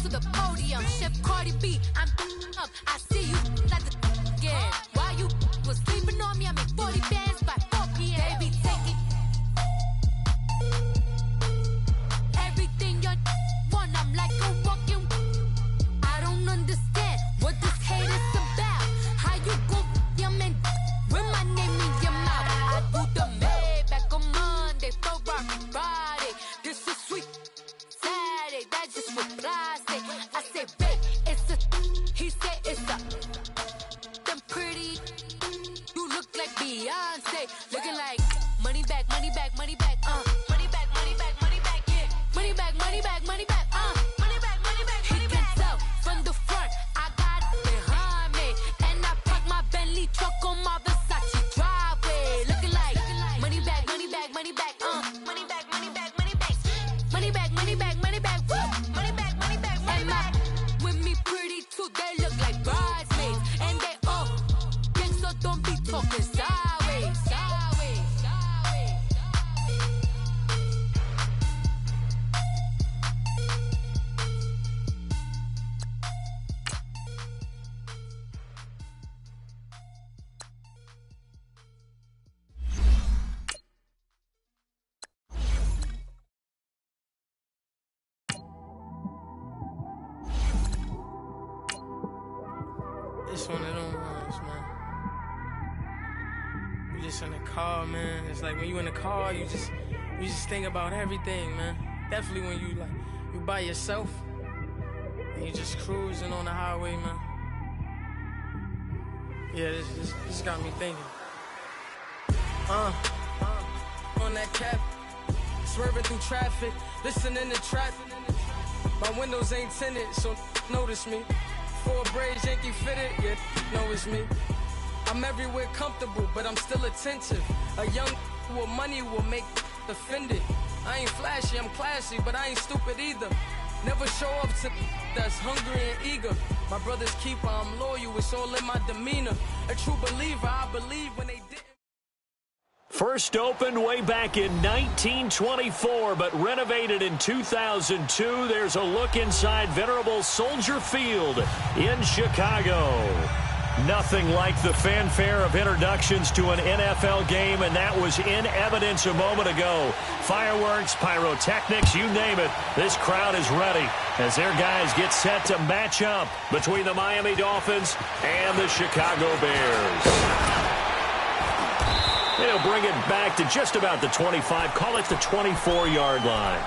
to the podium. Chef Cardi B, I'm up. I see you at the again. While you was sleeping on me, I make 40 bands by 4 p.m. Baby, take it. Everything you want, I'm like a walking. I don't understand what this hate is about. How you go your man with my name in your mouth? I do the Maybach on Monday, Ferrari Friday. This is sweet Saturday, that's just what I say. I say, babe, it's a. He said it's a. Them pretty. You look like Beyonce, looking like money back, money back, money back, money back, money back, money back, yeah. Money back, money back, money back, money back, money back, money back. He can tell from the front, I got it behind me, and I park my Bentley truck on my Versace driveway, looking like money back, money back, money back, money back, money back, money back, money back, money back, money back, money back, money back, money back. With me pretty too, they look like bridesmaids, and they all gang, so don't be talking sideways, sideways, sideways. It's one of them ones, man. You just in the car, man. It's like when you in the car, you just think about everything, man. Definitely when you by yourself and you just cruising on the highway, man. Yeah, this got me thinking. On that cap, swerving through traffic, listening to traffic. My windows ain't tinted, so notice me. 4 braids, Yankee fitted, yeah, know it's me. I'm everywhere comfortable, but I'm still attentive. A young with money will make offended. I ain't flashy, I'm classy, but I ain't stupid either. Never show up to that's hungry and eager. My brother's keeper, I'm loyal, it's all in my demeanor. A true believer, I believe when they didn't. First opened way back in 1924, but renovated in 2002. There's a look inside venerable Soldier Field in Chicago. Nothing like the fanfare of introductions to an NFL game, and that was in evidence a moment ago. Fireworks, pyrotechnics, you name it. This crowd is ready as their guys get set to match up between the Miami Dolphins and the Chicago Bears. They'll bring it back to just about the 25, call it the 24-yard line.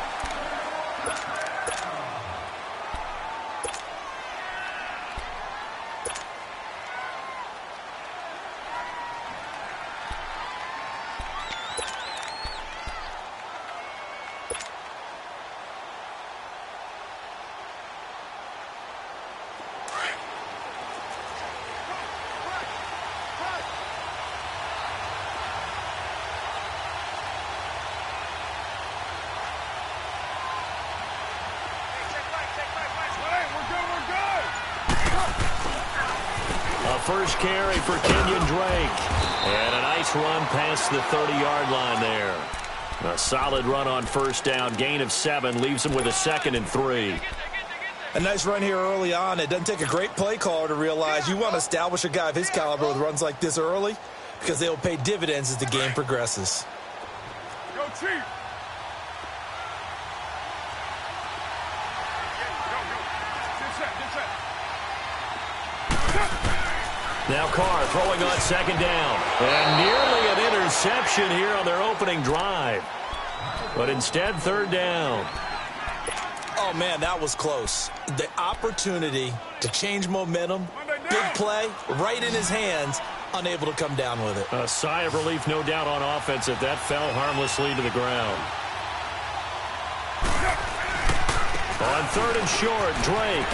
First carry for Kenyon Drake. And a nice run past the 30-yard line there. A solid run on first down. Gain of 7 leaves him with a 2nd and 3. A nice run here early on. It doesn't take a great play caller to realize you want to establish a guy of his caliber with runs like this early because they will pay dividends as the game progresses. Go Chief! Now Carr throwing on 2nd down. And nearly an interception here on their opening drive. But instead, 3rd down. Oh, man, that was close. The opportunity to change momentum, big play, right in his hands, unable to come down with it. A sigh of relief, no doubt, on offense if that fell harmlessly to the ground. On 3rd and short, Drake.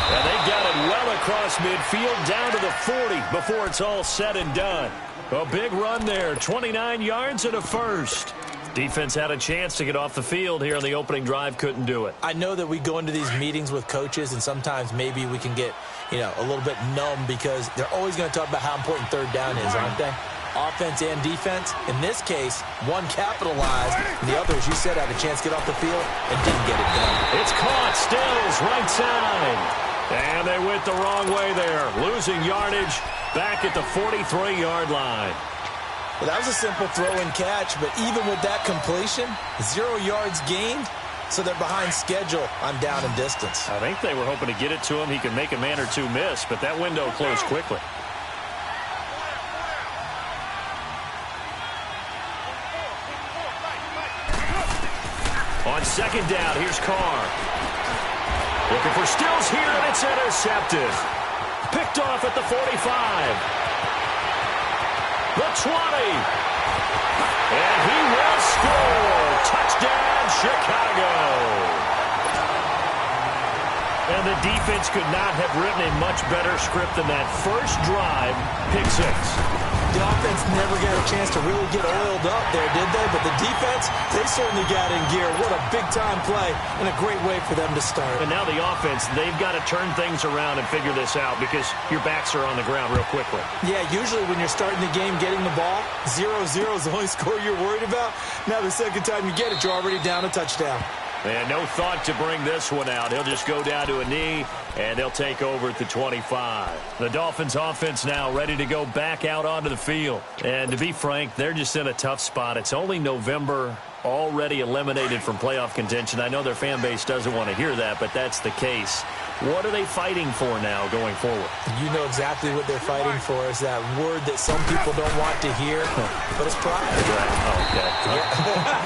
And they got it well across midfield, down to the 40 before it's all said and done. A big run there, 29 yards and a first. Defense had a chance to get off the field here on the opening drive, couldn't do it. I know that we go into these meetings with coaches, and sometimes maybe we can get, a little bit numb because they're always going to talk about how important 3rd down is, aren't they? offense and defense. In this case, one capitalized, and the other, as you said, had a chance to get off the field and didn't get it done. It's caught. Stills, right side. And they went the wrong way there. Losing yardage back at the 43-yard line. Well, that was a simple throw and catch, but even with that completion, 0 yards gained, so they're behind schedule on down and distance. I think they were hoping to get it to him. He could make a man or two miss, but that window closed quickly. On second down, here's Carr. Looking for Stills here, and it's intercepted. Picked off at the 45. The 20. And he will score. Touchdown, Chicago. And the defense could not have written a much better script than that. First drive, pick 6. The offense never got a chance to really get oiled up there, did they? But the defense, they certainly got in gear. What a big-time play and a great way for them to start. And now the offense, they've got to turn things around and figure this out because your backs are on the ground real quickly. Yeah, usually when you're starting the game getting the ball, 0-0 is the only score you're worried about. Now the second time you get it, you're already down a touchdown. And no thought to bring this one out. He'll just go down to a knee, and they'll take over at the 25. The Dolphins offense now ready to go back out onto the field. And to be frank, they're just in a tough spot. It's only November, already eliminated from playoff contention. I know their fan base doesn't want to hear that, but that's the case. What are they fighting for now going forward? You know exactly what they're fighting for is that word that some people don't want to hear, but it's pride. Oh, okay.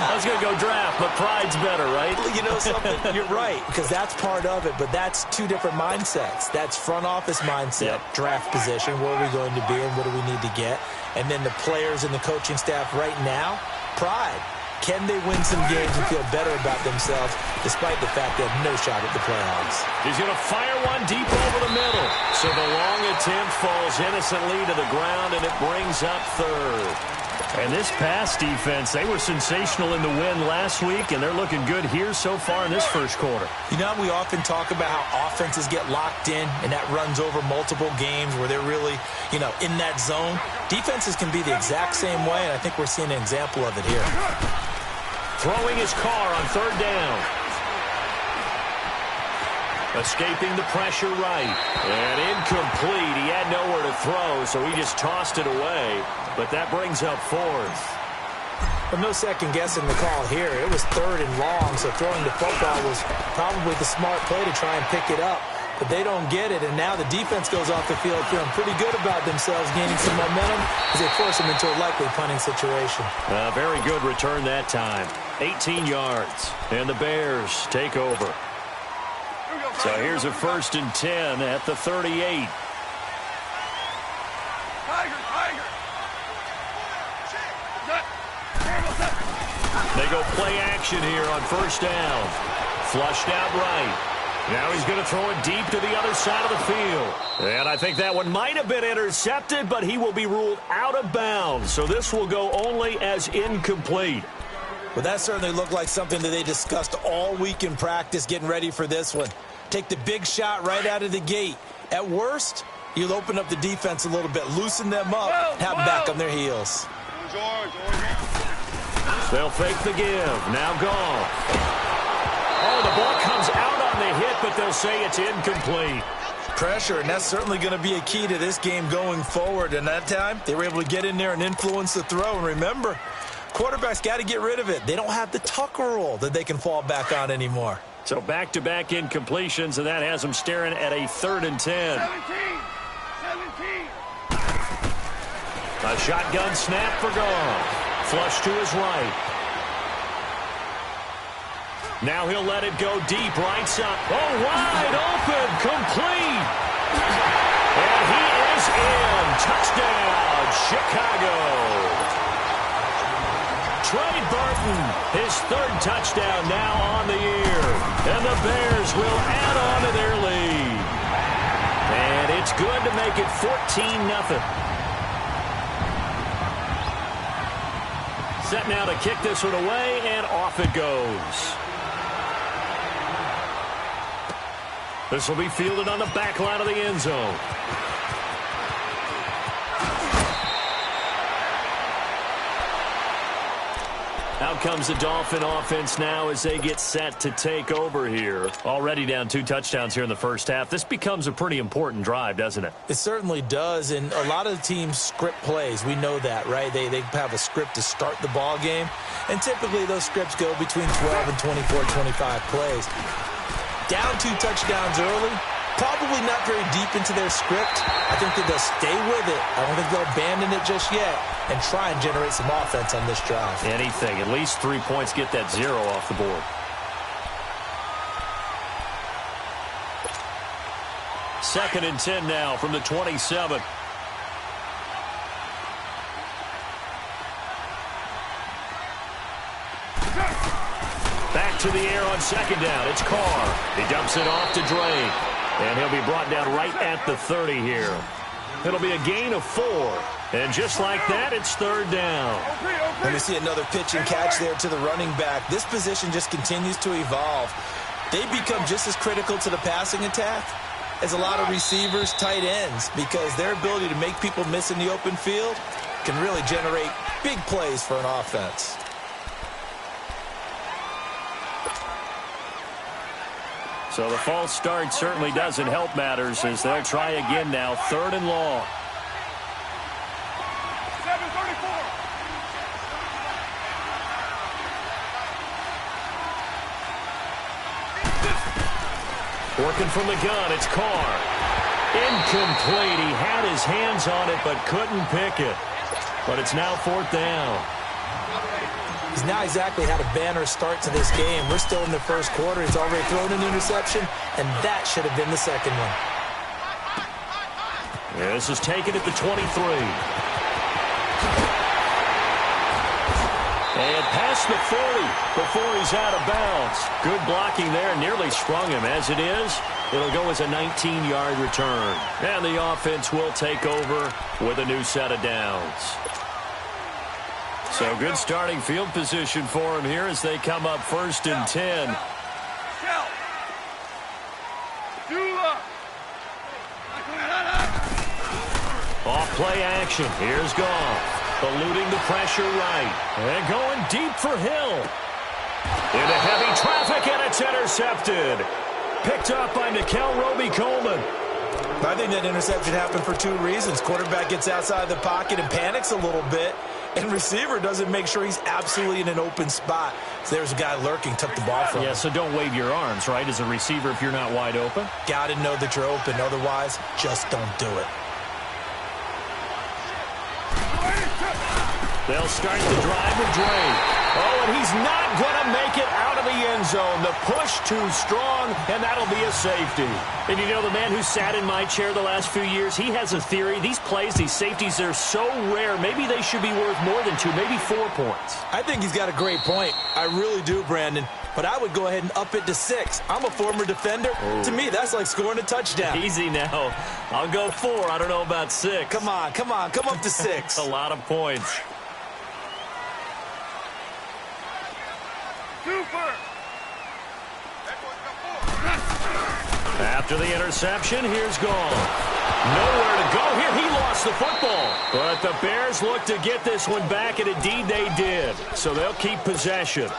I was going to go draft, but pride's better, right? You know something? You're right, because that's part of it, but that's two different mindsets. That's front office mindset, draft position, where are we going to be and what do we need to get? And then the players and the coaching staff right now, pride. Can they win some games and feel better about themselves despite the fact they have no shot at the playoffs? He's going to fire one deep over the middle. So the long attempt falls innocently to the ground, and it brings up third. And this pass defense, they were sensational in the win last week, and they're looking good here so far in this first quarter. You know, we often talk about how offenses get locked in, and that runs over multiple games where they're really, you know, in that zone. Defenses can be the exact same way, and I think we're seeing an example of it here. Throwing his car on third down. Escaping the pressure right. And incomplete. He had nowhere to throw, so he just tossed it away. But that brings up fourth. But no second guessing the call here. It was third and long, so throwing the football was probably the smart play to try and pick it up. But they don't get it, and now the defense goes off the field feeling pretty good about themselves, gaining some momentum as they force them into a likely punting situation. Very good return that time. 18 yards, and the Bears take over. So here's a 1st and 10 at the 38. They go play action here on first down. Flushed out right. Now he's going to throw it deep to the other side of the field. And I think that one might have been intercepted, but he will be ruled out of bounds. So this will go only as incomplete. Well, that certainly looked like something that they discussed all week in practice getting ready for this one. Take the big shot right out of the gate. At worst, you'll open up the defense a little bit, loosen them up, have them back on their heels. They'll fake the give. Now gone. Oh, the ball comes out on the hit, but they'll say it's incomplete. Pressure, and that's certainly going to be a key to this game going forward. And that time, they were able to get in there and influence the throw. And remember, quarterbacks got to get rid of it. They don't have the Tucker rule that they can fall back on anymore. So back-to-back incompletions, and that has them staring at a 3rd and 10. 17. A shotgun snap for Goff. Flush to his right. Now he'll let it go deep right side. Oh, wide open, complete. And he is in. Touchdown, Chicago. Trey Burton, his 3rd touchdown now on the year. And the Bears will add on to their lead. And it's good to make it 14-0. Set now to kick this one away, and off it goes. This will be fielded on the back line of the end zone. Out comes the Dolphin offense now as they get set to take over here. Already down 2 touchdowns here in the first half. This becomes a pretty important drive, doesn't it? It certainly does, and a lot of the teams script plays. We know that, right? They have a script to start the ball game, and typically those scripts go between 12 and 24, 25 plays. Down 2 touchdowns early, probably not very deep into their script. I think that they'll stay with it. I don't think they'll abandon it just yet and try and generate some offense on this drive. Anything. At least 3 points, get that 0 off the board. Second and 10 now from the 27. Back to the air on second down. It's Carr. He dumps it off to Drake. And he'll be brought down right at the 30 here. It'll be a gain of 4. And just like that, it's third down. And we see another pitch and catch there to the running back. This position just continues to evolve. They become just as critical to the passing attack as a lot of receivers, tight ends, because their ability to make people miss in the open field can really generate big plays for an offense. So the false start certainly doesn't help matters as they'll try again now. Third and long. 734. Working from the gun, it's Carr. Incomplete. He had his hands on it but couldn't pick it. But it's now fourth down. He's not exactly had a banner start to this game. We're still in the first quarter. He's already thrown an interception, and that should have been the second one. Yeah, this is taken at the 23. And past the 40 before he's out of bounds. Good blocking there. Nearly sprung him. As it is, it'll go as a 19-yard return. And the offense will take over with a new set of downs. So good starting field position for him here as they come up first and 10. Off play action. Here's Goff. Eluding the pressure right. And going deep for Hill. Into heavy traffic, and it's intercepted. Picked up by Nickel Roby-Coleman. I think that interception happened for 2 reasons. Quarterback gets outside the pocket and panics a little bit, and receiver doesn't make sure he's absolutely in an open spot. So there's a guy lurking, took the ball from him. Yeah, so don't wave your arms, right, as a receiver if you're not wide open. Got to know that you're open. Otherwise, just don't do it. They'll start the drive with Drake. Oh, and he's not going to make it out of the end zone. The push too strong, and that'll be a safety. And you know, the man who sat in my chair the last few years, he has a theory. These plays, these safeties, they're so rare. Maybe they should be worth more than 2, maybe 4 points. I think he's got a great point. I really do, Brandon. But I would go ahead and up it to 6. I'm a former defender. Oh. To me, that's like scoring a touchdown. Easy now. I'll go 4. I don't know about 6. Come on. Come up to 6. A lot of points. After the interception, here's Goff. Nowhere to go here. He lost the football. But the Bears look to get this one back, and indeed they did. So they'll keep possession.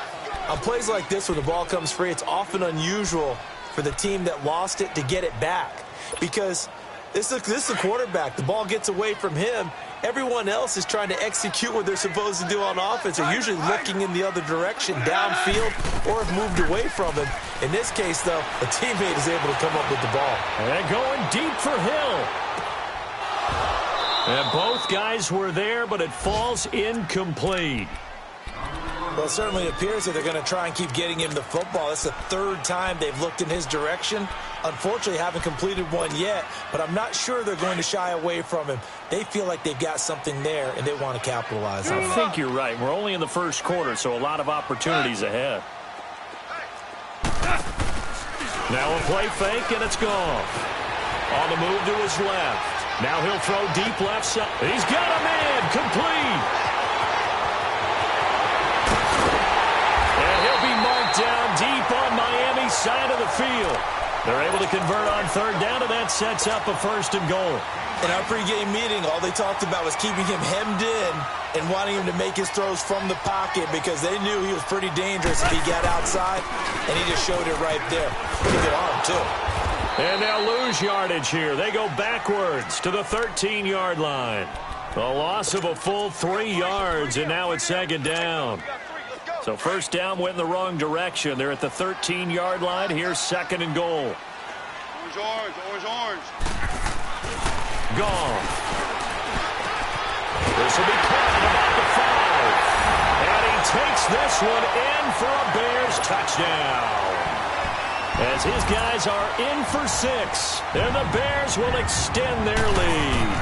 On plays like this, when the ball comes free, it's often unusual for the team that lost it to get it back. Because this is a quarterback. The ball gets away from him. Everyone else is trying to execute what they're supposed to do on offense. They're usually looking in the other direction, downfield, or have moved away from him. In this case, though, a teammate is able to come up with the ball. And going deep for Hill. And both guys were there, but it falls incomplete. Well, it certainly appears that they're going to try and keep getting him the football. It's the 3rd time they've looked in his direction. Unfortunately, haven't completed one yet, but I'm not sure they're going to shy away from him. They feel like they've got something there, and they want to capitalize on it. I think you're right. We're only in the first quarter, so a lot of opportunities ahead. Now a play fake, and it's Goff. On the move to his left. Now he'll throw deep left side. He's got a man. Complete. Down deep on Miami's side of the field. They're able to convert on third down, and that sets up a 1st and goal. In our pregame meeting, all they talked about was keeping him hemmed in and wanting him to make his throws from the pocket because they knew he was pretty dangerous if he got outside, and he just showed it right there. Pretty good arm, too. And now lose yardage here. They go backwards to the 13-yard line. A loss of a full 3 yards, and now it's 2nd down. So 1st down went in the wrong direction. They're at the 13-yard line. Here's 2nd and goal. Orange. Gone. This will be caught at about the 5. And he takes this one in for a Bears touchdown. As his guys are in for 6. And the Bears will extend their lead.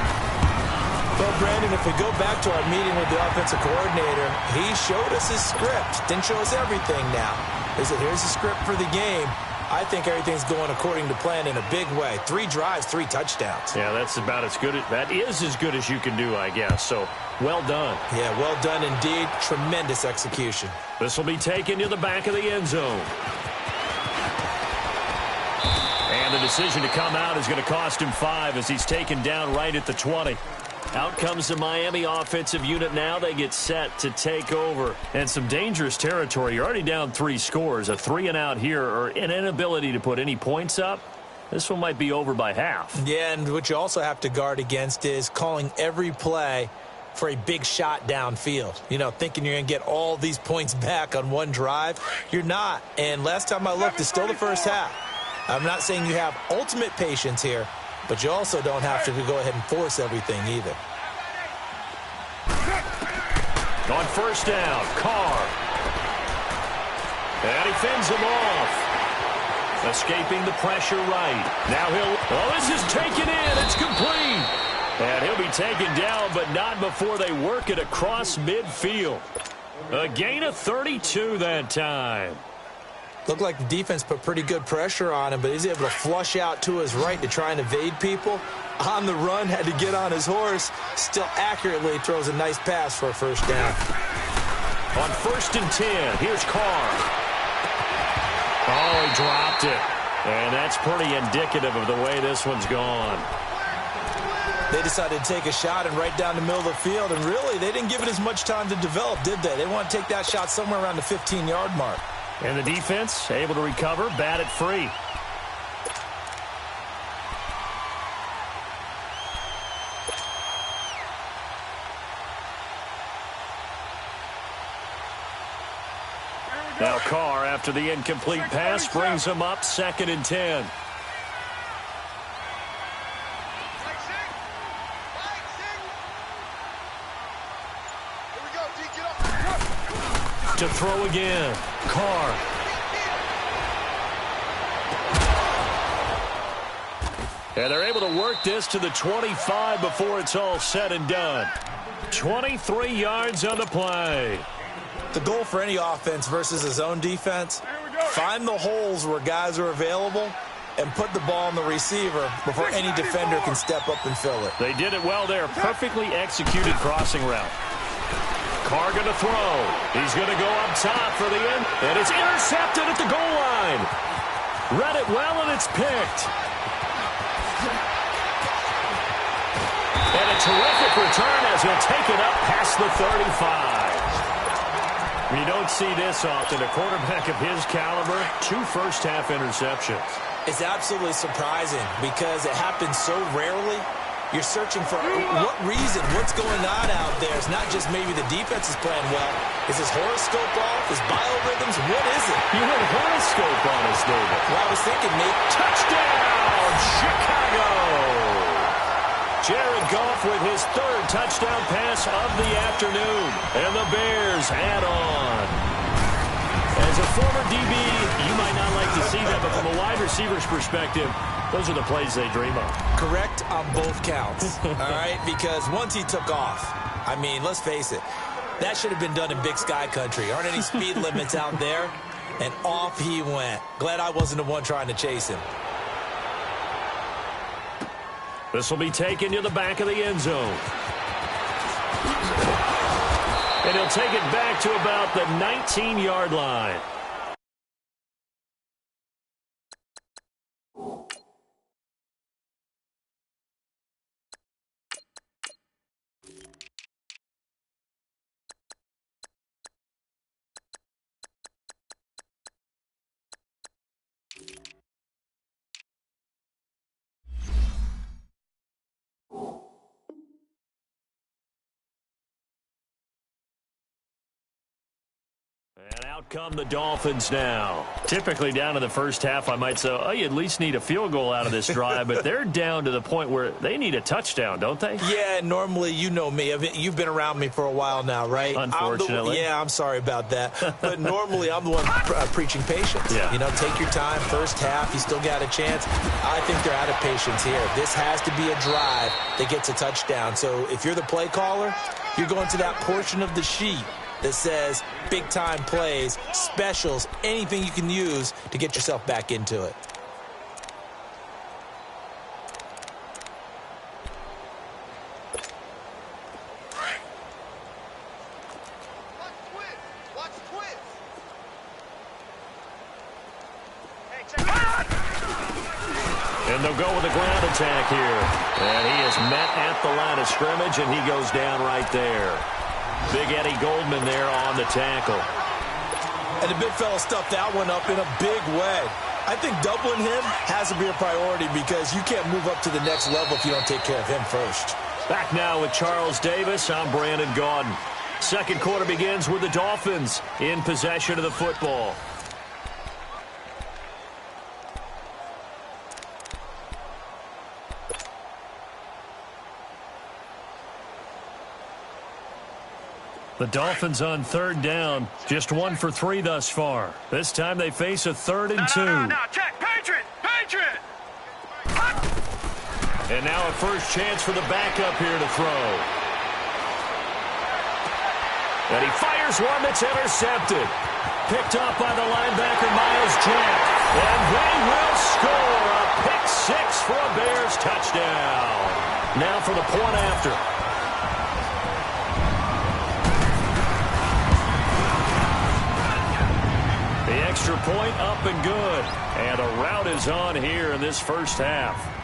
Well, Brandon, if we go back to our meeting with the offensive coordinator, he showed us his script. Didn't show us everything now. He said, here's the script for the game. I think everything's going according to plan in a big way. 3 drives, 3 touchdowns. Yeah, that's about as good. That is as good as you can do, I guess. So, well done. Yeah, well done indeed. Tremendous execution. This will be taken to the back of the end zone. And the decision to come out is going to cost him 5 as he's taken down right at the 20. Out comes the Miami offensive unit now. They get set to take over. And some dangerous territory. You're already down 3 scores. A 3-and-out here or an inability to put any points up. This one might be over by half. Yeah, and what you also have to guard against is calling every play for a big shot downfield. You know, thinking you're going to get all these points back on one drive. You're not. And last time I looked, it's still the first half. I'm not saying you have ultimate patience here, but you also don't have to go ahead and force everything either. On 1st down, Carr. And he fends him off. Escaping the pressure right. Now this is taken in. It's complete. And he'll be taken down, but not before they work it across midfield. A gain of 32 that time. Looked like the defense put pretty good pressure on him, but he's able to flush out to his right to try and evade people. On the run, had to get on his horse. Still accurately throws a nice pass for a 1st down. On 1st and 10, here's Carr. Oh, he dropped it. And that's pretty indicative of the way this one's gone. They decided to take a shot and right down the middle of the field, and really, they didn't give it as much time to develop, did they? They want to take that shot somewhere around the 15-yard mark. And the defense able to recover, bat it free. Now Carr, after the incomplete pass, brings him up 2nd and 10. To throw again. Carr. And they're able to work this to the 25 before it's all said and done. 23 yards on the play. The goal for any offense versus a zone defense, find the holes where guys are available and put the ball on the receiver before any defender can step up and fill it. They did it well there. Perfectly executed crossing route. Carr going to throw. He's going to go up top for the end. And it's intercepted at the goal line. Read it well, and it's picked. And a terrific return as he'll take it up past the 35. You don't see this often. A quarterback of his caliber, 2 first-half interceptions. It's absolutely surprising because it happens so rarely. You're searching for what reason, what's going on out there. It's not just maybe the defense is playing well. Is his horoscope off? His biorhythms? What is it? You had a horoscope on us, David. Well, I was thinking, Nate. Touchdown, Chicago! Jared Goff with his 3rd touchdown pass of the afternoon. And the Bears add on. As a former DB, you might not like to see that, but from a wide receiver's perspective, those are the plays they dream of. Correct on both counts, all right? Because once he took off, I mean, let's face it, that should have been done in Big Sky Country. Aren't any speed limits out there? And off he went. Glad I wasn't the one trying to chase him. This will be taken to the back of the end zone. And he'll take it back to about the 19-yard line. And out come the Dolphins now. Typically down to the first half, I might say, oh, you at least need a field goal out of this drive, but they're down to the point where they need a touchdown, don't they? Yeah, normally, you know me. You've been around me for a while now, right? Unfortunately. I'm sorry about that. But normally, I'm the one preaching patience. Yeah. You know, take your time. First half, you still got a chance. I think they're out of patience here. This has to be a drive that gets a touchdown. So if you're the play caller, you're going to that portion of the sheet that says big-time plays, specials, anything you can use to get yourself back into it. And they'll go with a ground attack here. And he is met at the line of scrimmage, and he goes down right there. Big Eddie Goldman there on the tackle. And the big fella stuffed that one up in a big way. I think doubling him has to be a priority because you can't move up to the next level if you don't take care of him first. Back now with Charles Davis. I'm Brandon Gaudin. Second quarter begins with the Dolphins in possession of the football. The Dolphins on third down, just 1 for 3 thus far. This time they face a 3rd and 2. No, check. Patriot! And now a first chance for the backup here to throw. And he fires one that's intercepted. Picked off by the linebacker, Myles Jack. And they will score a pick 6 for a Bears touchdown. Now for the point after. The extra point up and good. And a rout is on here in this first half.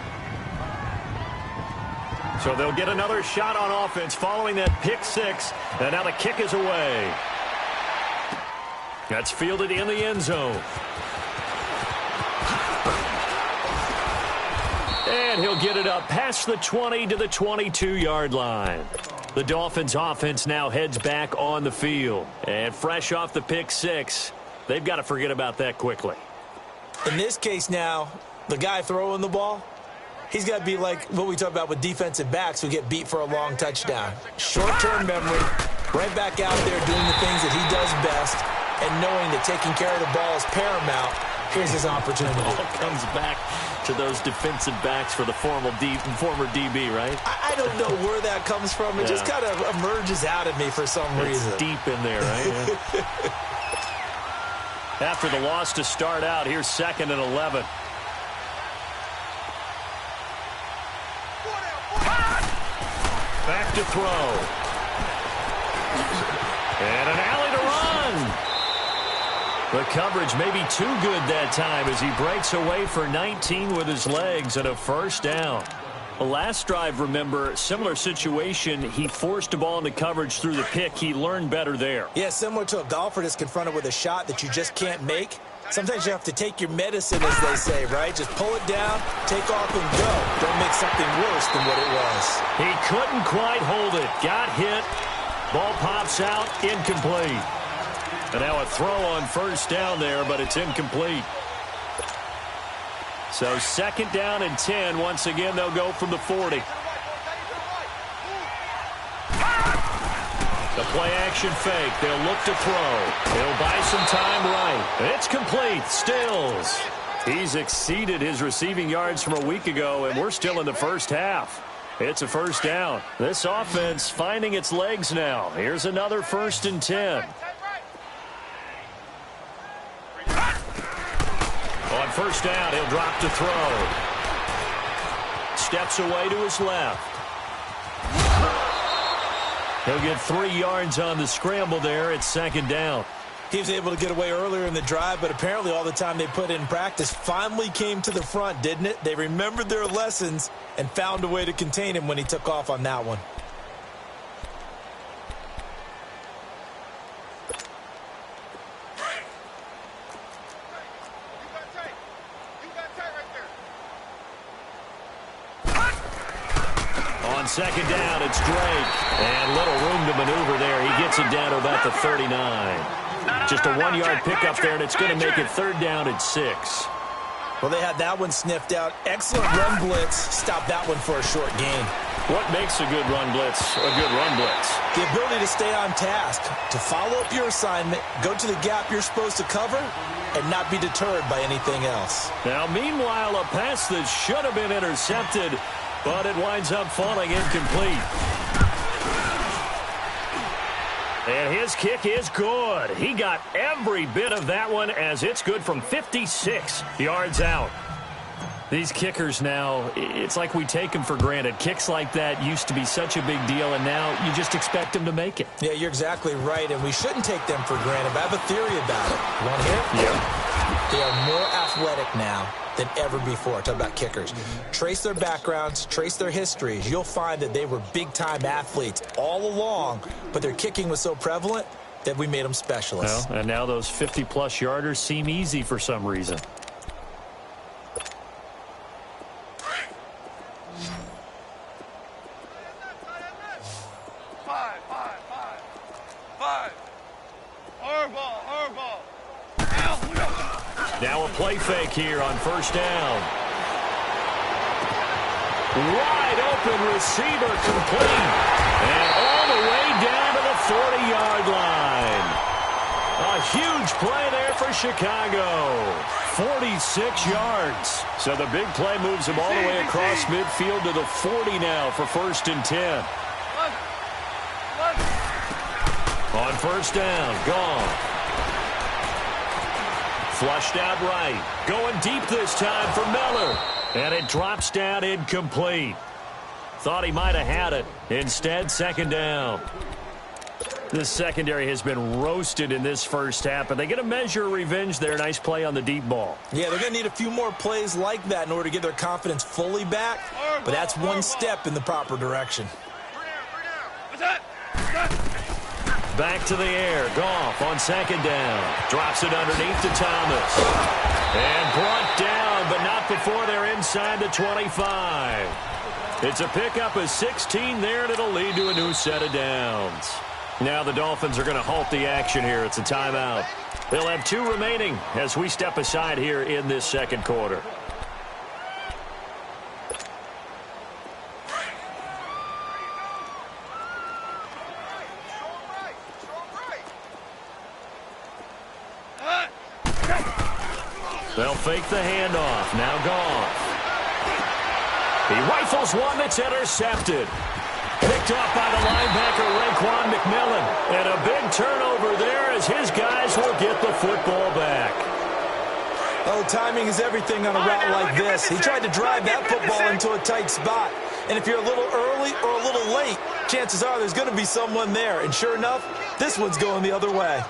So they'll get another shot on offense following that pick 6. And now the kick is away. That's fielded in the end zone. And he'll get it up past the 20 to the 22-yard line. The Dolphins offense now heads back on the field. And fresh off the pick 6, they've got to forget about that quickly. In this case now, the guy throwing the ball, he's got to be like what we talk about with defensive backs who get beat for a long touchdown. Short-term memory, right back out there doing the things that he does best, and knowing that taking care of the ball is paramount. Here's his opportunity. It all comes back to those defensive backs for the former DB, right? I don't know where that comes from. It just kind of emerges out of me for some reason. It's deep in there, right? Yeah. After the loss to start out, here's 2nd and 11. Back to throw. And an alley to run. The coverage may be too good that time as he breaks away for 19 with his legs and a first down. The last drive, remember, similar situation. He forced a ball into coverage through the pick. He learned better there. Yeah, similar to a golfer that's confronted with a shot that you just can't make. Sometimes you have to take your medicine, as they say, right? Just pull it down, take off, and go. Don't make something worse than what it was. He couldn't quite hold it. Got hit. Ball pops out. Incomplete. And now a throw on first down there, but it's incomplete. So 2nd down and 10. Once again, they'll go from the 40. The play-action fake. They'll look to throw. He'll buy some time right. It's complete. Stills. He's exceeded his receiving yards from a week ago, and we're still in the first half. It's a first down. This offense finding its legs now. Here's another 1st and 10. On first down, he'll drop to throw. Steps away to his left. He'll get 3 yards on the scramble there. It's 2nd down. He was able to get away earlier in the drive, but apparently all the time they put in practice finally came to the front, didn't it? They remembered their lessons and found a way to contain him when he took off on that one. On 2nd down, it's Drake. And little room to maneuver there. He gets it down to about the 39. Just a 1-yard pickup there, and it's going to make it 3rd down and 6. Well, they had that one sniffed out. Excellent run blitz. Stop that one for a short gain. What makes a good run blitz a good run blitz? The ability to stay on task, to follow up your assignment, go to the gap you're supposed to cover, and not be deterred by anything else. Now, meanwhile, a pass that should have been intercepted, but it winds up falling incomplete. And his kick is good. He got every bit of that one as it's good from 56 yards out. These kickers now, it's like we take them for granted. Kicks like that used to be such a big deal, and now you just expect them to make it. Yeah, you're exactly right, and we shouldn't take them for granted. But I have a theory about it. You want to hear it? Yeah. They are more athletic now than ever before. Talk about kickers. Trace their backgrounds, trace their histories. You'll find that they were big-time athletes all along, but their kicking was so prevalent that we made them specialists. Well, and now those 50-plus yarders seem easy for some reason. Now a play fake here on 1st down. Wide open receiver complete. And all the way down to the 40-yard line. A huge play there for Chicago. 46 yards. So the big play moves him all the way across midfield to the 40 now for 1st and 10. On 1st down, Goff. Flushed out right. Going deep this time for Miller. And it drops down incomplete. Thought he might have had it. Instead, 2nd down. This secondary has been roasted in this first half, but they get a measure of revenge there. Nice play on the deep ball. Yeah, they're going to need a few more plays like that in order to get their confidence fully back, but that's one step in the proper direction. Back to the air. Goff on 2nd down. Drops it underneath to Thomas. And brought down, but not before they're inside the 25. It's a pickup of 16 there, and it'll lead to a new set of downs. Now the Dolphins are going to halt the action here. It's a timeout. They'll have 2 remaining as we step aside here in this 2nd quarter. They'll fake the handoff. Now Goff. He rifles one that's intercepted. Picked up by the linebacker, Raekwon McMillan. And a big turnover there as his guys will get the football back. Oh, timing is everything on a route like this. He tried to drive that football into a tight spot. And if you're a little early or a little late, chances are there's going to be someone there. And sure enough, this one's going the other way.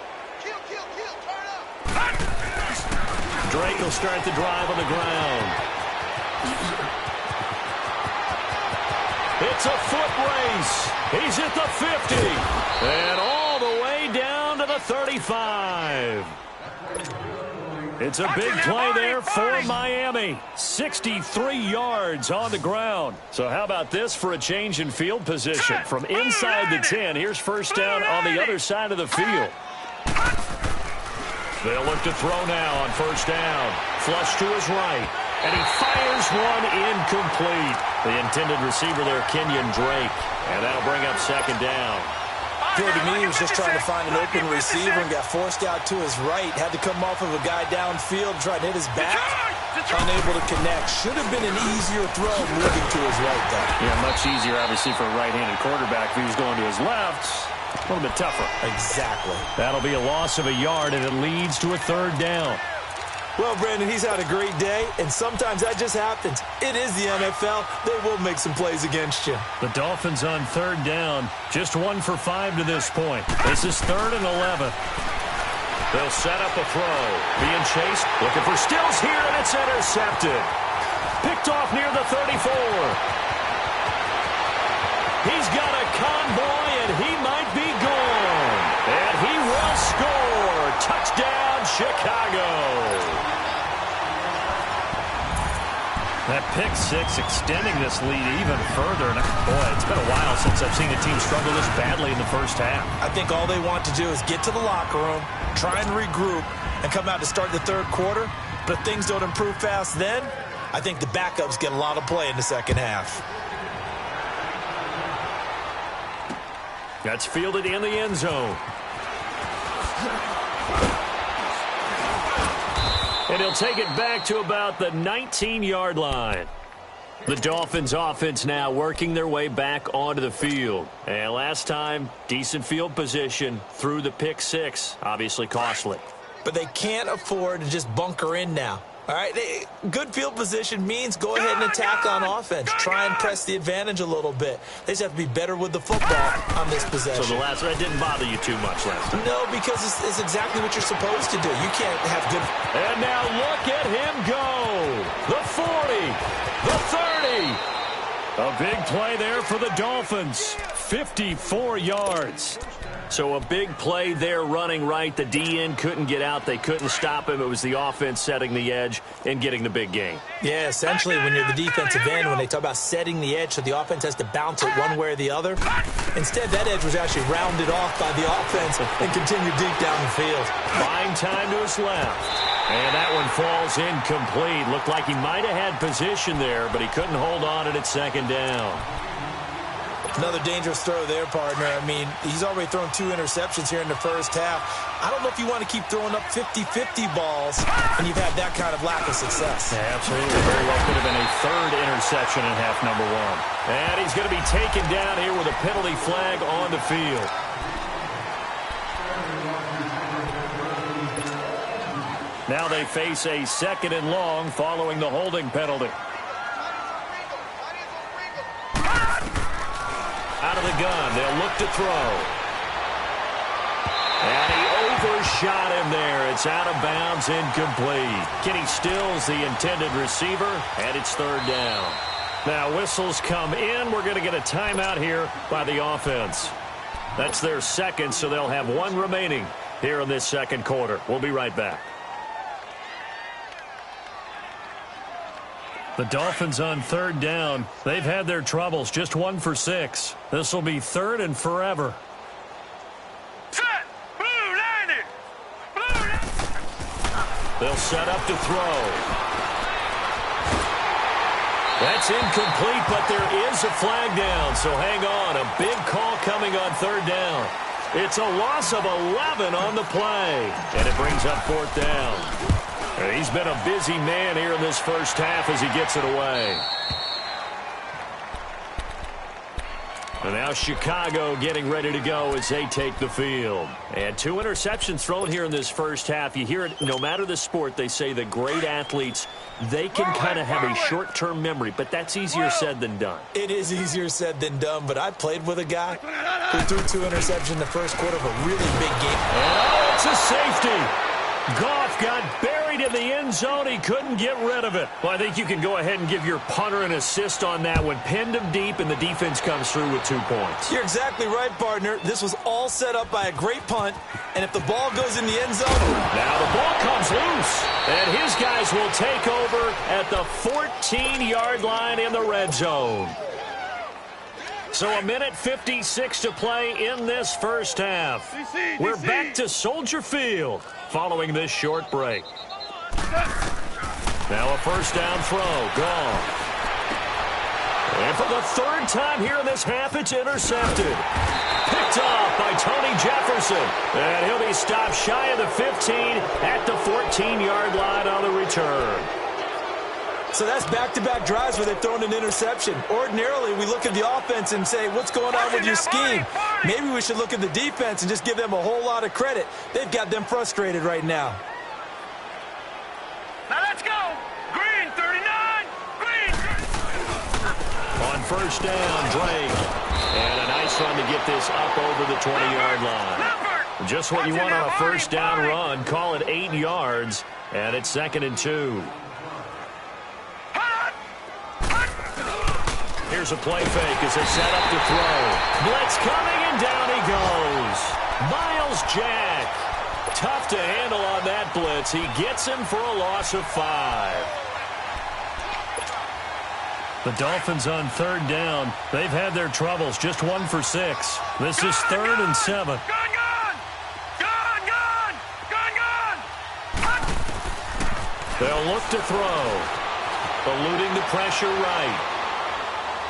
Drake will start the drive on the ground. It's a foot race. He's at the 50. And all the way down to the 35. It's a big play there for Miami. 63 yards on the ground. So how about this for a change in field position? From inside the 10, here's 1st down on the other side of the field. They'll look to throw now on 1st down. Flush to his right. And he fires one incomplete. The intended receiver there, Kenyon Drake. And that'll bring up 2nd down. Appeared to me he was just trying to find an open receiver and got forced out to his right. Had to come off of a guy downfield, try to hit his back. Unable to connect. Should have been an easier throw moving to his right, though. Yeah, much easier, obviously, for a right-handed quarterback. If he was going to his left, a little bit tougher. Exactly. That'll be a loss of a yard, and it leads to a 3rd down. Well, Brandon, he's had a great day, and sometimes that just happens. It is the NFL. They will make some plays against you. The Dolphins on 3rd down. Just 1 for 5 to this point. This is 3rd and 11. They'll set up a throw. Being chased. Looking for Stills here, and it's intercepted. Picked off near the 34. He's got a convoy, and he might be gone. And he will score. Touchdown, Chicago. That pick six extending this lead even further. And boy, it's been a while since I've seen a team struggle this badly in the first half. I think all they want to do is get to the locker room, try and regroup, and come out to start the third quarter. But if things don't improve fast then, I think the backups get a lot of play in the second half. That's fielded in the end zone. And he'll take it back to about the 19-yard line. The Dolphins offense now working their way back onto the field. And last time, decent field position through the pick six. Obviously costly. But they can't afford to just bunker in now. All right, good field position means go ahead and attack on offense. Try and press the advantage a little bit. They just have to be better with the football on this possession. So the last one didn't bother you too much last time? No, because it's exactly what you're supposed to do. You can't have good... And now look at him go. The 40, the 30. A big play there for the Dolphins. 54 yards. So a big play there running right. The DN couldn't get out. They couldn't stop him. It was the offense setting the edge and getting the big gain. Yeah, essentially when you're the defensive end, when they talk about setting the edge so the offense has to bounce it one way or the other, instead that edge was actually rounded off by the offense and continued deep down the field. Fine time to his left. And that one falls incomplete. Looked like he might have had position there, but he couldn't hold on at second down. Another dangerous throw there, partner. I mean, he's already thrown 2 interceptions here in the first half. I don't know if you want to keep throwing up 50-50 balls when you've had that kind of lack of success. Yeah, absolutely. Very well could have been a third interception in half number 1. And he's going to be taken down here with a penalty flag on the field. Now they face a 2nd and long following the holding penalty. Out of the gun, they'll look to throw. And he overshot him there. It's out of bounds, incomplete. Kenny Stills, the intended receiver, and it's 3rd down. Now whistles come in. We're going to get a timeout here by the offense. That's their 2nd, so they'll have 1 remaining here in this 2nd quarter. We'll be right back. The Dolphins on 3rd down. They've had their troubles, just 1 for 6. This will be 3rd and forever. Set! Blue landing! They'll set up to throw. That's incomplete, but there is a flag down, so hang on. A big call coming on 3rd down. It's a loss of 11 on the play, and it brings up 4th down. He's been a busy man here in this first half as he gets it away. And now Chicago getting ready to go as they take the field. And 2 interceptions thrown here in this first half. You hear it, no matter the sport, they say the great athletes, they can kind of have a short-term memory, but that's easier said than done. It is easier said than done, but I played with a guy who threw 2 interceptions in the first quarter of a really big game. Oh, it's a safety. Goff got buried in the end zone. He couldn't get rid of it. Well, I think you can go ahead and give your punter an assist on that one. Pinned him deep, and the defense comes through with 2 points. You're exactly right, partner. This was all set up by a great punt, and if the ball goes in the end zone... Now the ball comes loose, and his guys will take over at the 14-yard line in the red zone. So 1:56 to play in this first half. We're back to Soldier Field following this short break. Now a first down throw. Gone. And for the 3rd time here in this half, it's intercepted. Picked off by Tony Jefferson. And he'll be stopped shy of the 15 at the 14-yard line on the return. So that's back-to-back drives where they've thrown an interception. Ordinarily, we look at the offense and say, what's going on with your scheme? Maybe we should look at the defense and just give them a whole lot of credit. They've got them frustrated right now. Now let's go! Green 39! Green! On first down, Drake. And a nice run to get this up over the 20-yard line. Just what you want on a first down run. Call it 8 yards, and it's 2nd and 2. Here's a play fake as they set up to throw. Blitz coming, and down he goes. Miles Jack. Tough to handle on that blitz. He gets him for a loss of 5. The Dolphins on third down. They've had their troubles, just 1 for 6. This is 3rd and 7. They'll look to throw. Eluding the pressure right.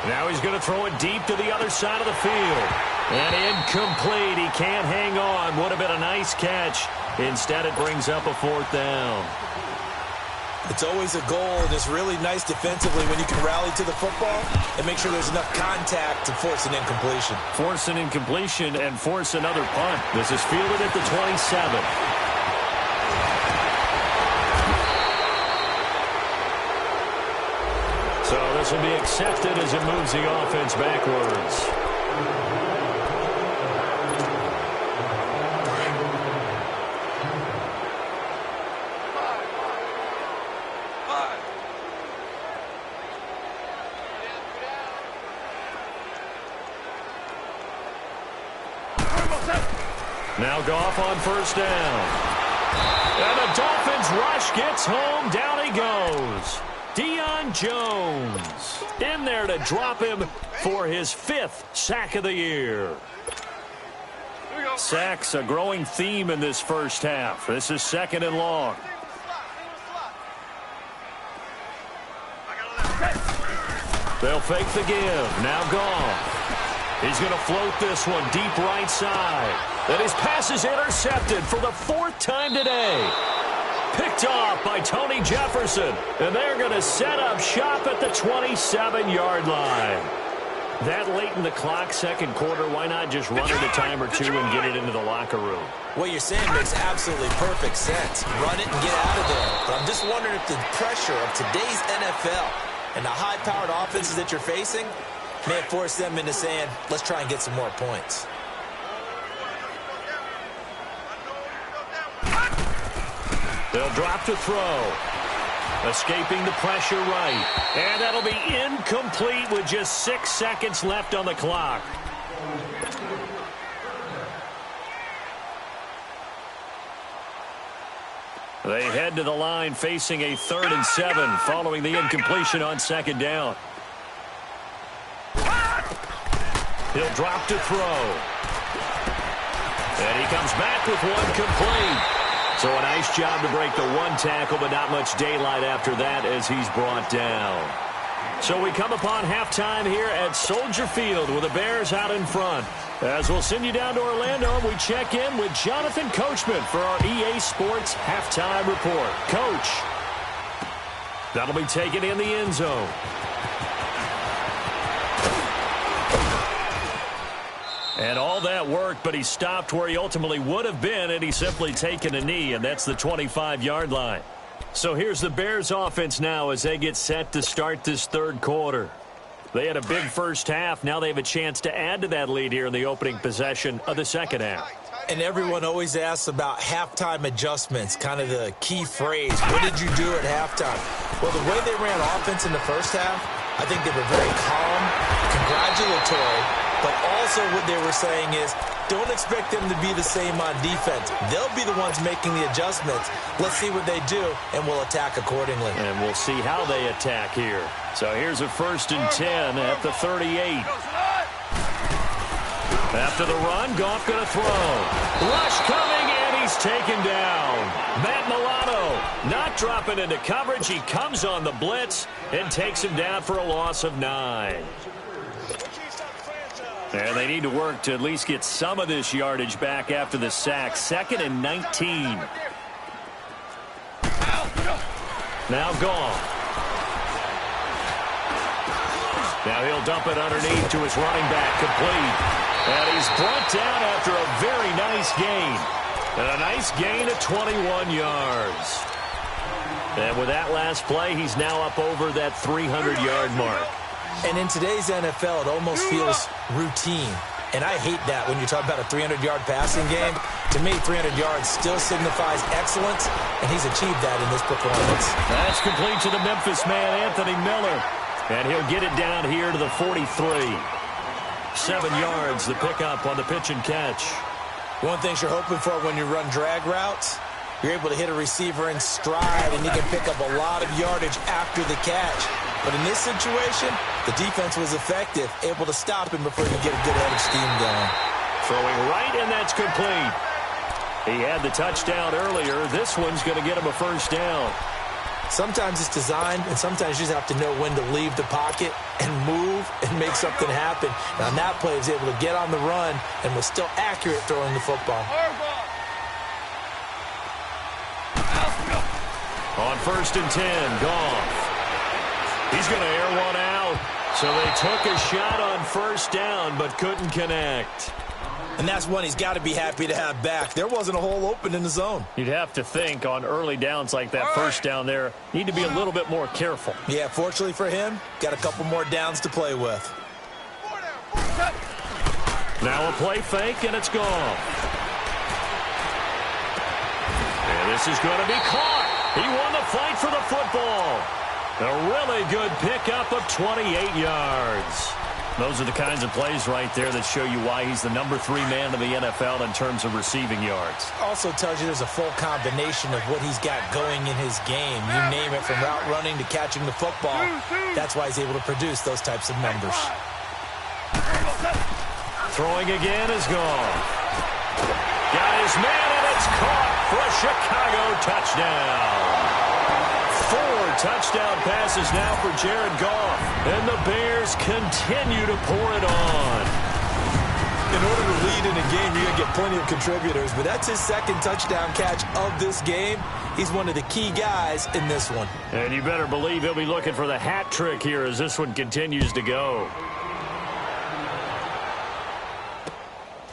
Now he's going to throw it deep to the other side of the field. And incomplete. He can't hang on. Would have been a nice catch. Instead, it brings up a 4th down. It's always a goal, and it's really nice defensively when you can rally to the football and make sure there's enough contact to force an incompletion. Force an incompletion and force another punt. This is fielded at the 27. So this will be accepted as it moves the offense backwards. Now Goff on first down. And the Dolphins rush gets home. Down he goes. Deion Jones in there to drop him for his 5th sack of the year. Sacks a growing theme in this first half. This is 2nd and long. They'll fake the give. Now Goff. He's going to float this one deep right side. And his pass is intercepted for the 4th time today. Picked off by Tony Jefferson. And they're going to set up shop at the 27-yard line. That late in the clock, 2nd quarter, why not just run it a time or 2 and get it into the locker room? What you're saying makes absolutely perfect sense. Run it and get out of there. But I'm just wondering if the pressure of today's NFL and the high-powered offenses that you're facing may have forced them into saying, let's try and get some more points. They'll drop to throw. Escaping the pressure right. And that'll be incomplete with just 6 seconds left on the clock. They head to the line facing a 3rd and 7 following the incompletion on 2nd down. He'll drop to throw. And he comes back with one complete. So a nice job to break the 1 tackle, but not much daylight after that as he's brought down. So we come upon halftime here at Soldier Field with the Bears out in front. As we'll send you down to Orlando, we check in with Jonathan Coachman for our EA Sports Halftime Report. Coach, that'll be taken in the end zone. And all that worked, but he stopped where he ultimately would have been, and he's simply taken a knee, and that's the 25-yard line. So here's the Bears offense now as they get set to start this 3rd quarter. They had a big first half. Now they have a chance to add to that lead here in the opening possession of the 2nd half. And everyone always asks about halftime adjustments, kind of the key phrase. What did you do at halftime? Well, the way they ran offense in the first half, I think they were very calm, congratulatory. But also what they were saying is, don't expect them to be the same on defense. They'll be the ones making the adjustments. Let's see what they do, and we'll attack accordingly. And we'll see how they attack here. So here's a 1st and 10 at the 38. After the run, Goff going to throw. Rush coming, and he's taken down. Matt Milano not dropping into coverage. He comes on the blitz and takes him down for a loss of 9. And they need to work to at least get some of this yardage back after the sack. 2nd and 19. Now Goff. Now he'll dump it underneath to his running back, complete. And he's brought down after a very nice gain. And a nice gain of 21 yards. And with that last play, he's now up over that 300-yard mark. And in today's NFL, it almost feels routine. And I hate that when you talk about a 300-yard passing game. To me, 300 yards still signifies excellence, and he's achieved that in this performance. That's complete to the Memphis man, Anthony Miller. And he'll get it down here to the 43. 7 yards, the pickup on the pitch and catch. One thing you're hoping for when you run drag routes, you're able to hit a receiver in stride, and you can pick up a lot of yardage after the catch. But in this situation, the defense was effective, able to stop him before he could get a good head of steam going. Throwing right, and that's complete. He had the touchdown earlier. This one's going to get him a first down. Sometimes it's designed, and sometimes you just have to know when to leave the pocket and move and make something happen. And on that play, he was able to get on the run and was still accurate throwing the football. On 1st and 10, Goff. He's going to air one out. So they took a shot on first down, but couldn't connect. And that's one he's got to be happy to have back. There wasn't a hole open in the zone. You'd have to think on early downs like that first down there, need to be a little bit more careful. Yeah, fortunately for him, got a couple more downs to play with. Now a play fake, and it's gone. And this is going to be caught. He won the fight for the football. A really good pickup of 28 yards. Those are the kinds of plays right there that show you why he's the number 3 man in the NFL in terms of receiving yards. Also tells you there's a full combination of what he's got going in his game. You name it, from route running to catching the football. That's why he's able to produce those types of numbers. Throwing again is gone. Got his man, and it's caught for a Chicago touchdown. 4 touchdown passes now for Jared Goff, and the Bears continue to pour it on. In order to lead in a game, you're going to get plenty of contributors, but that's his 2nd touchdown catch of this game. He's one of the key guys in this one. And you better believe he'll be looking for the hat trick here as this one continues to go.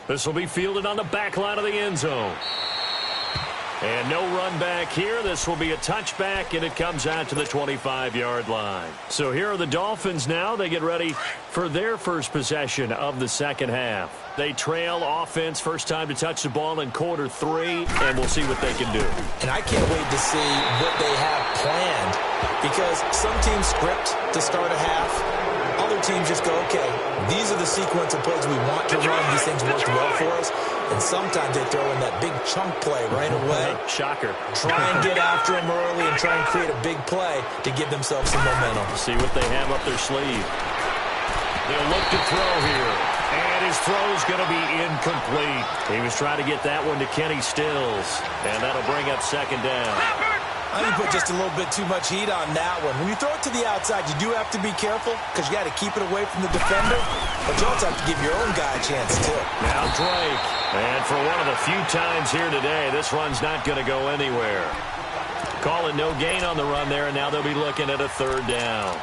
This will be fielded on the back line of the end zone. And no run back here. This will be a touchback, and it comes out to the 25-yard line. So here are the Dolphins now. They get ready for their first possession of the second half. They trail offense, first time to touch the ball in quarter 3, and we'll see what they can do. And I can't wait to see what they have planned, because some teams script to start a half. Other teams just go, okay, these are the sequence of plays we want to run. These things worked well for us. And sometimes they throw in that big chunk play right away. Shocker. Try and get after him early and try and create a big play to give themselves some momentum. See what they have up their sleeve. They'll look to throw here. And his throw's going to be incomplete. He was trying to get that one to Kenny Stills. And that'll bring up second down. I think you put just a little bit too much heat on that one. When you throw it to the outside, you do have to be careful because you got to keep it away from the defender. But you also have to give your own guy a chance, too. Now Drake. And for one of the few times here today, this run's not going to go anywhere. Calling no gain on the run there, and now they'll be looking at a 3rd down.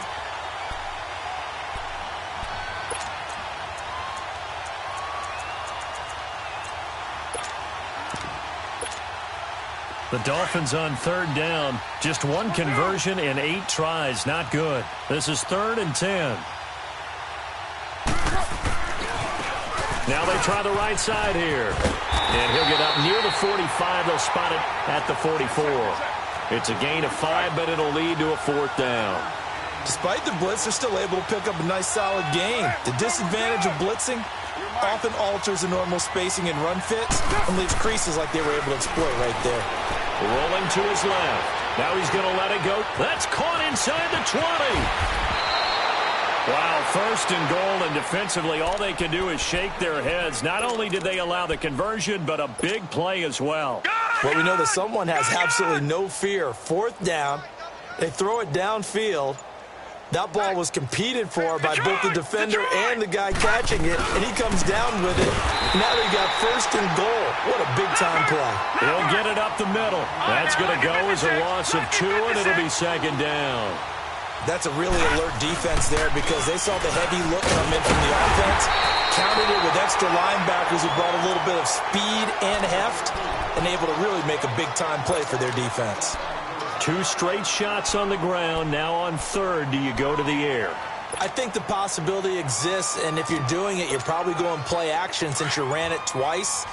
The Dolphins on 3rd down. Just 1 conversion in 8 tries. Not good. This is 3rd and 10. Now they try the right side here. And he'll get up near the 45. They'll spot it at the 44. It's a gain of 5, but it'll lead to a 4th down. Despite the blitz, they're still able to pick up a nice, solid gain. The disadvantage of blitzing often alters the normal spacing and run fits and leaves creases like they were able to exploit right there. Rolling to his left. Now he's going to let it go. That's caught inside the 20. Wow, 1st and goal, and defensively all they can do is shake their heads. Not only did they allow the conversion, but a big play as well. Well, we know that someone has absolutely no fear. 4th down. They throw it downfield. That ball was competed for by both the defender and the guy catching it, and he comes down with it. Now they got 1st and goal. What a big-time play. He'll get it up the middle. That's going to go as a loss of 2, and it'll be 2nd down. That's a really alert defense there because they saw the heavy look come in from the offense, countered it with extra linebackers who brought a little bit of speed and heft, and able to really make a big-time play for their defense. 2 straight shots on the ground. Now on 3rd, do you go to the air? I think the possibility exists, and if you're doing it, you're probably going play action since you ran it twice.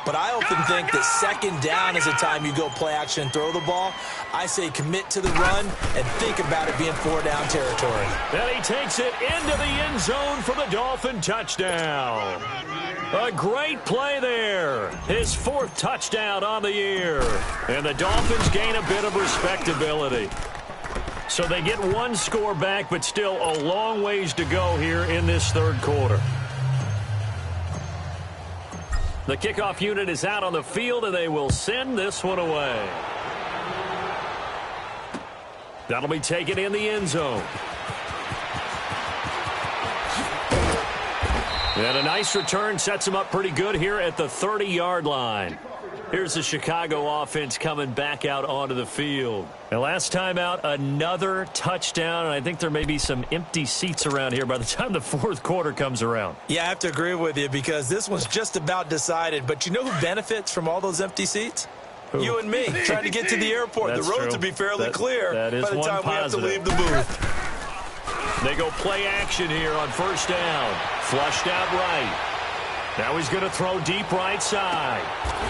But I often think that 2nd down is the time you go play action and throw the ball. I say commit to the run and think about it being 4-down territory. And he takes it into the end zone for the Dolphin touchdown. A great play there. His 4th touchdown on the year. And the Dolphins gain a bit of respectability. So they get one score back, but still a long ways to go here in this third quarter. The kickoff unit is out on the field, and they will send this one away. That'll be taken in the end zone. And a nice return sets them up pretty good here at the 30-yard line. Here's the Chicago offense coming back out onto the field. And last time out, another touchdown, and I think there may be some empty seats around here by the time the fourth quarter comes around. Yeah, I have to agree with you because this one's just about decided. But you know who benefits from all those empty seats? Who? You and me, trying to get to the airport. The roads will be fairly clear by the time we have to leave the booth. They go play action here on first down. Flushed out right. Now he's going to throw deep right side.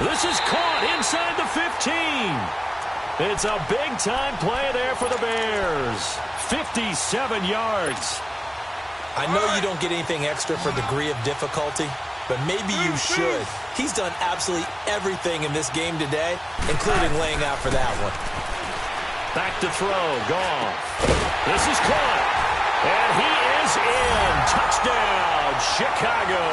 This is caught inside the 15. It's a big-time play there for the Bears. 57 yards. I know you don't get anything extra for degree of difficulty, but maybe you should. He's done absolutely everything in this game today, including laying out for that one. Back to throw. Goff. This is caught. And he is in. Touchdown, Chicago.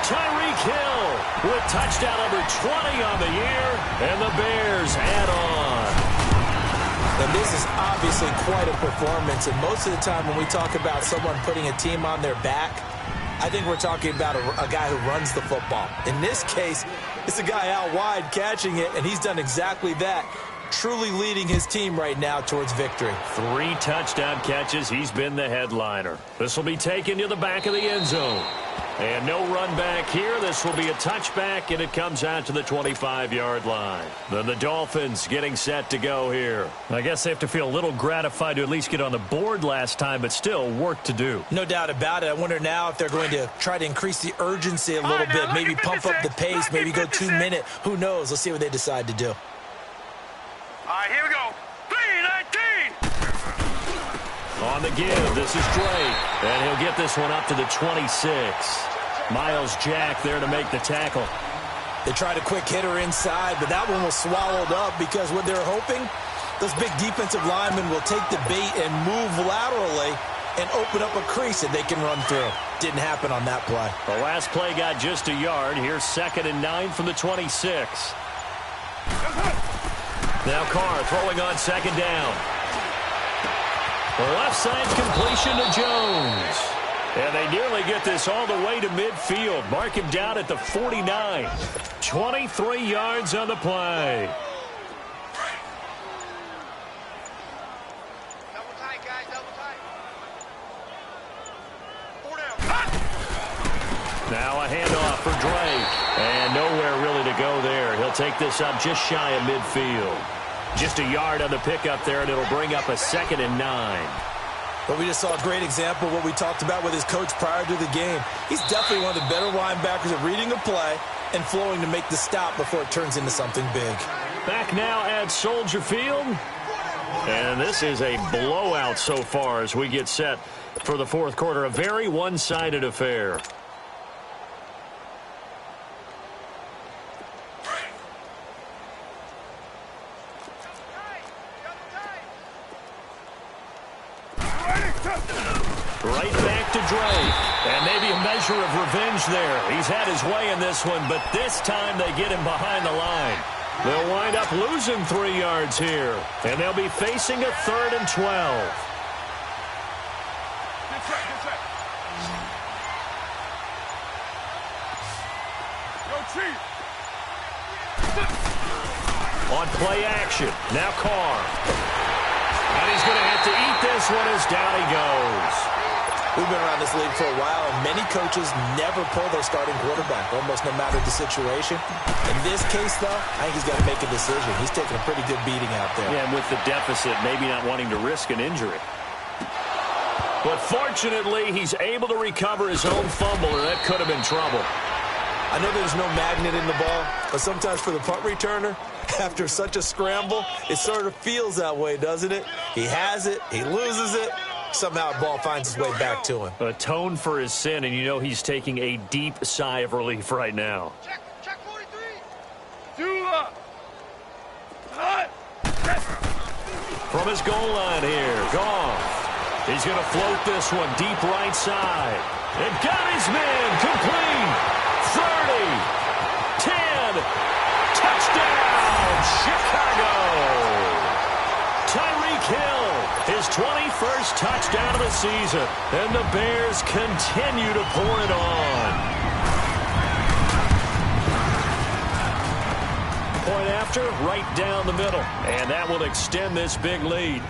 Tyreek Hill with touchdown number 20 on the year, and the Bears add on. And this is obviously quite a performance, and most of the time when we talk about someone putting a team on their back, I think we're talking about a guy who runs the football. In this case, it's a guy out wide catching it, and he's done exactly that, truly leading his team right now towards victory. 3 touchdown catches. He's been the headliner. This will be taken to the back of the end zone. And no run back here. This will be a touchback, and it comes out to the 25-yard line. Then the Dolphins getting set to go here. I guess they have to feel a little gratified to at least get on the board last time, but still work to do. No doubt about it. I wonder now if they're going to try to increase the urgency a little bit, maybe pump up the pace, maybe go 2-minute. Who knows? Let's see what they decide to do. All right, here we go. 3-19. On the give, this is Drake, and he'll get this one up to the 26. Miles Jack there to make the tackle. They tried a quick hitter inside, but that one was swallowed up because what they're hoping, those big defensive linemen will take the bait and move laterally and open up a crease that they can run through. Didn't happen on that play. The last play got just a yard. Here's 2nd and 9 from the 26. Now Carr throwing on 2nd down. The left side completion to Jones. And they nearly get this all the way to midfield. Mark him down at the 49. 23 yards on the play. Double tight, guys, double tight. 4 down. Now a handoff for Drake. And nowhere really to go there. He'll take this up just shy of midfield. Just a yard on the pickup there, and it'll bring up a 2nd and 9. But we just saw a great example of what we talked about with his coach prior to the game. He's definitely one of the better linebackers at reading a play and flowing to make the stop before it turns into something big. Back now at Soldier Field. And this is a blowout so far as we get set for the fourth quarter. A very one-sided affair. Right back to Drake. And maybe a measure of revenge there. He's had his way in this one, but this time they get him behind the line. They'll wind up losing 3 yards here. And they'll be facing a 3rd and 12. Go Chief. On play action. Now Carr. And he's going to have to eat this one as down he goes. We've been around this league for a while, and many coaches never pull their starting quarterback, almost no matter the situation. In this case, though, I think he's got to make a decision. He's taking a pretty good beating out there. Yeah, and with the deficit, maybe not wanting to risk an injury. But fortunately, he's able to recover his own fumble, or that could have been trouble. I know there's no magnet in the ball, but sometimes for the punt returner, after such a scramble, it sort of feels that way, doesn't it? He has it, he loses it, somehow the ball finds its way back to him. Atone for his sin, and you know he's taking a deep sigh of relief right now. Check 43. Do up. Hut. from his goal line here. Goff. He's going to float this one deep right side. And got his man complete. 30. 10. Touchdown, Chicago. Tyreek Hill, his 21st touchdown of the season. And the Bears continue to pour it on. Point after, right down the middle. And that will extend this big lead.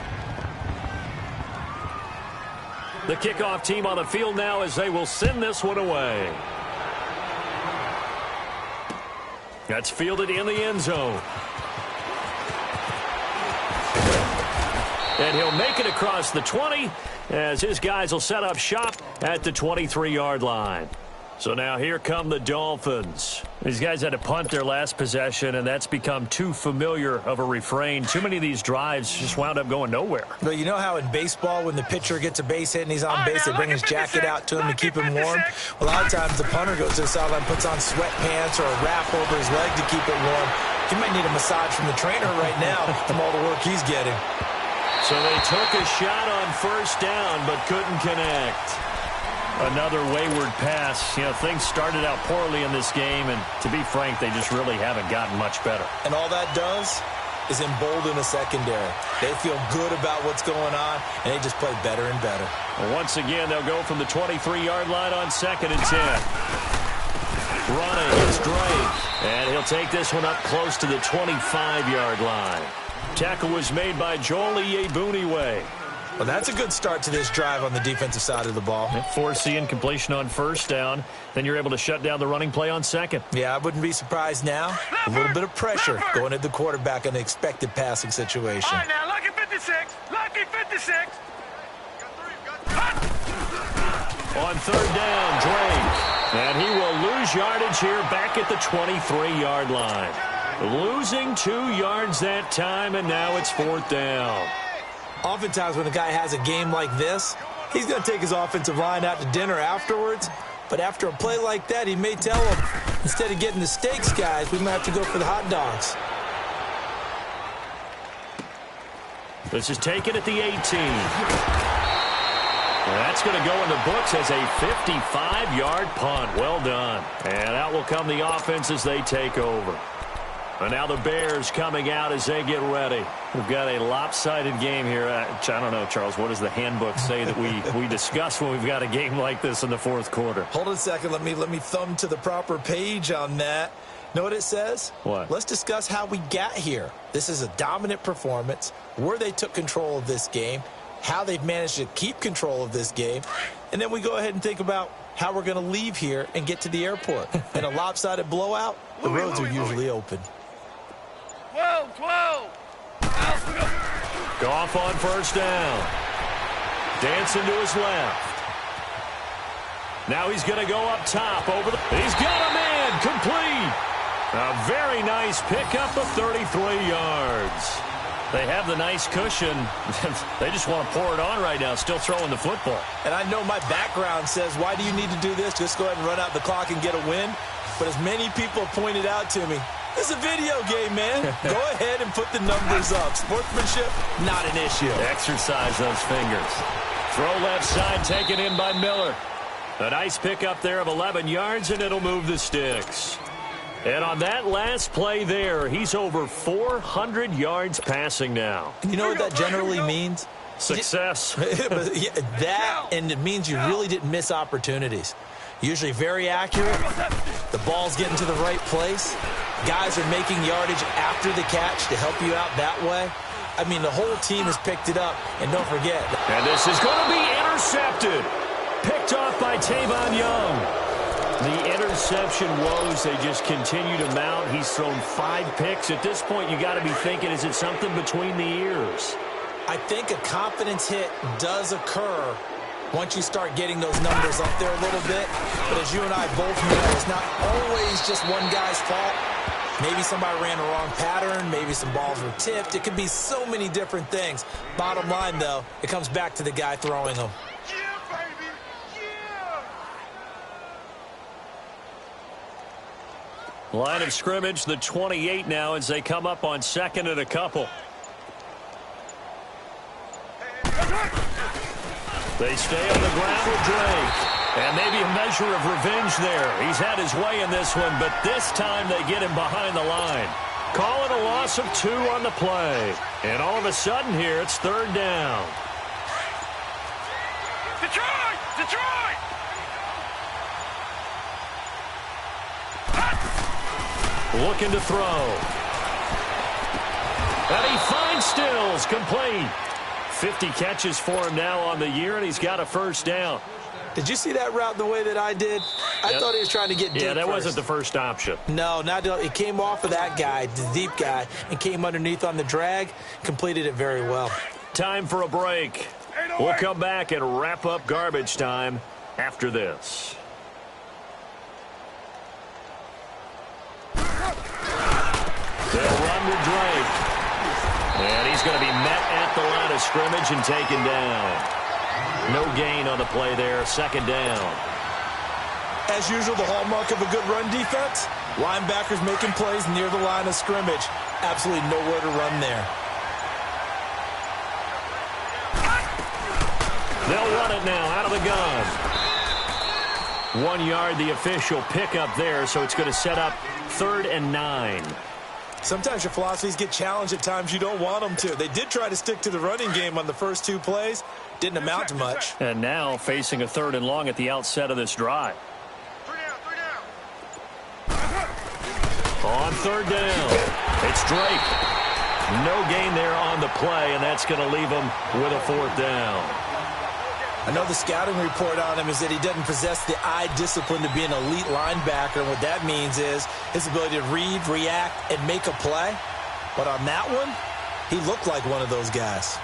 The kickoff team on the field now as they will send this one away. That's fielded in the end zone. And he'll make it across the 20 as his guys will set up shop at the 23-yard line. So now here come the Dolphins. These guys had to punt their last possession, and that's become too familiar of a refrain. Too many of these drives just wound up going nowhere. Well, you know how in baseball when the pitcher gets a base hit and he's on base, they bring his jacket out to him to keep him warm? Well, a lot of times the punter goes to the sideline, puts on sweatpants or a wrap over his leg to keep it warm. He might need a massage from the trainer right now from all the work he's getting. So they took a shot on first down but couldn't connect. Another wayward pass. You know, things started out poorly in this game, and to be frank, they just really haven't gotten much better. And all that does is embolden a secondary. They feel good about what's going on, and they just play better and better. Well, once again, they'll go from the 23-yard line on 2nd and 10. Running, it's Drake. And he'll take this one up close to the 25-yard line. Tackle was made by Joel Iyiegbuniwe. Well, that's a good start to this drive on the defensive side of the ball. Forcing completion on first down. Then you're able to shut down the running play on second. Yeah, I wouldn't be surprised now. A little bit of pressure going at the quarterback in an expected passing situation. All right, now, lucky 56. Lucky 56. On third down, Drake. And he will lose yardage here back at the 23-yard line. Losing 2 yards that time, and now it's 4th down. Oftentimes when a guy has a game like this, he's going to take his offensive line out to dinner afterwards. But after a play like that, he may tell them, instead of getting the steaks, guys, we might have to go for the hot dogs. This is taken at the 18. That's going to go in the books as a 55-yard punt. Well done. And out will come the offense as they take over. And now the Bears coming out as they get ready. We've got a lopsided game here. I don't know, Charles, what does the handbook say that we discuss when we've got a game like this in the fourth quarter? Hold on a second. Let me thumb to the proper page on that. Know what it says? What? Let's discuss how we got here. This is a dominant performance, where they took control of this game, how they've managed to keep control of this game, and then we go ahead and think about how we're going to leave here and get to the airport. In a lopsided blowout, the roads are usually open. 12. Goff on first down. Dancing to his left. Now he's going to go up top over the... He's got a man complete. A very nice pickup of 33 yards. They have the nice cushion. They just want to pour it on right now, still throwing the football. And I know my background says, why do you need to do this? Just go ahead and run out the clock and get a win. But as many people pointed out to me, it's a video game, man. Go ahead and put the numbers up. Sportsmanship, not an issue. Exercise those fingers. Throw left side, taken in by Miller. A nice pickup there of 11 yards, and it'll move the sticks. And on that last play there, he's over 400 yards passing now. And you know what that generally means? Success. That, and it means you really didn't miss opportunities. Usually very accurate. The ball's getting to the right place. Guys are making yardage after the catch to help you out that way. I mean, the whole team has picked it up. And don't forget. And this is going to be intercepted. Picked off by Tavon Young. The interception woes, they just continue to mount. He's thrown 5 picks. At this point, you got to be thinking, is it something between the ears? I think a confidence hit does occur once you start getting those numbers up there a little bit. But as you and I both know, it's not always just one guy's fault. Maybe somebody ran the wrong pattern. Maybe some balls were tipped. It could be so many different things. Bottom line, though, it comes back to the guy throwing them. Yeah, baby. Yeah. Line of scrimmage, the 28 now as they come up on second and a couple. They stay on the ground with Drake. And maybe a measure of revenge there. He's had his way in this one, but this time they get him behind the line. Call it a loss of 2 on the play. And all of a sudden here, it's 3rd down. Detroit! Detroit! Looking to throw. And he finds Stills, complete. 50 catches for him now on the year, and he's got a 1st down. Did you see that route the way that I did? I thought he was trying to get deep. Yeah, that wasn't the first option. No, it came off of that guy, the deep guy, and came underneath on the drag, completed it very well. Time for a break. We'll come back and wrap up garbage time after this. They'll run with Drake. And he's going to be met at the line of scrimmage and taken down. No gain on the play there, 2nd down. As usual, the hallmark of a good run defense, linebackers making plays near the line of scrimmage. Absolutely nowhere to run there. They'll run it now out of the gun. 1 yard, the official pickup there, so it's going to set up 3rd and 9. Sometimes your philosophies get challenged at times you don't want them to. They did try to stick to the running game on the first 2 plays. Didn't amount to much. And now facing a 3rd and long at the outset of this drive. 3 down. On 3rd down, it's Drake. No gain there on the play, and that's going to leave him with a 4th down. I know the scouting report on him is that he doesn't possess the eye discipline to be an elite linebacker. And what that means is his ability to read, react, and make a play. But on that one, he looked like one of those guys.